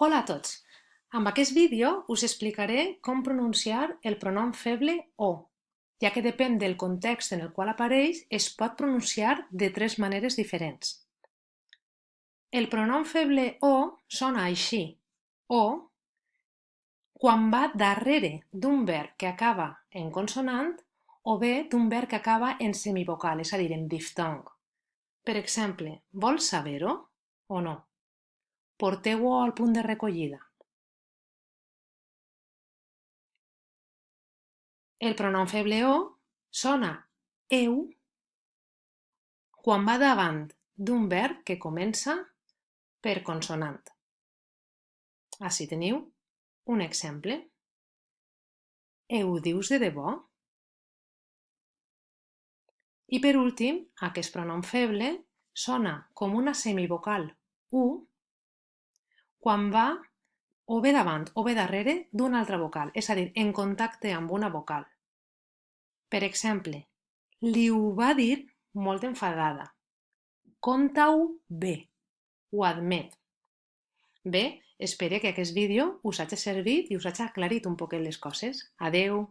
Hola a tots! Amb aquest vídeo us explicaré com pronunciar el pronom feble o, ja que depèn del context en el qual apareix, es pot pronunciar de tres maneres diferents. El pronom feble o sona així, o, quan va darrere d'un verb que acaba en consonant o bé d'un verb que acaba en semivocal, és a dir, en diftong. Per exemple, vols saber-ho o no? Porteu-ho al punt de recollida. El pronom feble o sona eu quan va davant d'un verb que comença per consonant. Ací teniu un exemple. Ho dius de debò? I per últim, aquest pronom feble sona com una semivocal u quan va o bé davant o bé darrere d'una altra vocal, és a dir, en contacte amb una vocal. Per exemple, li ho va dir molt enfadada. Conta-ho bé, ho admet. Bé, espero que aquest vídeo us hagi servit i us hagi aclarit un poquet les coses. Adeu!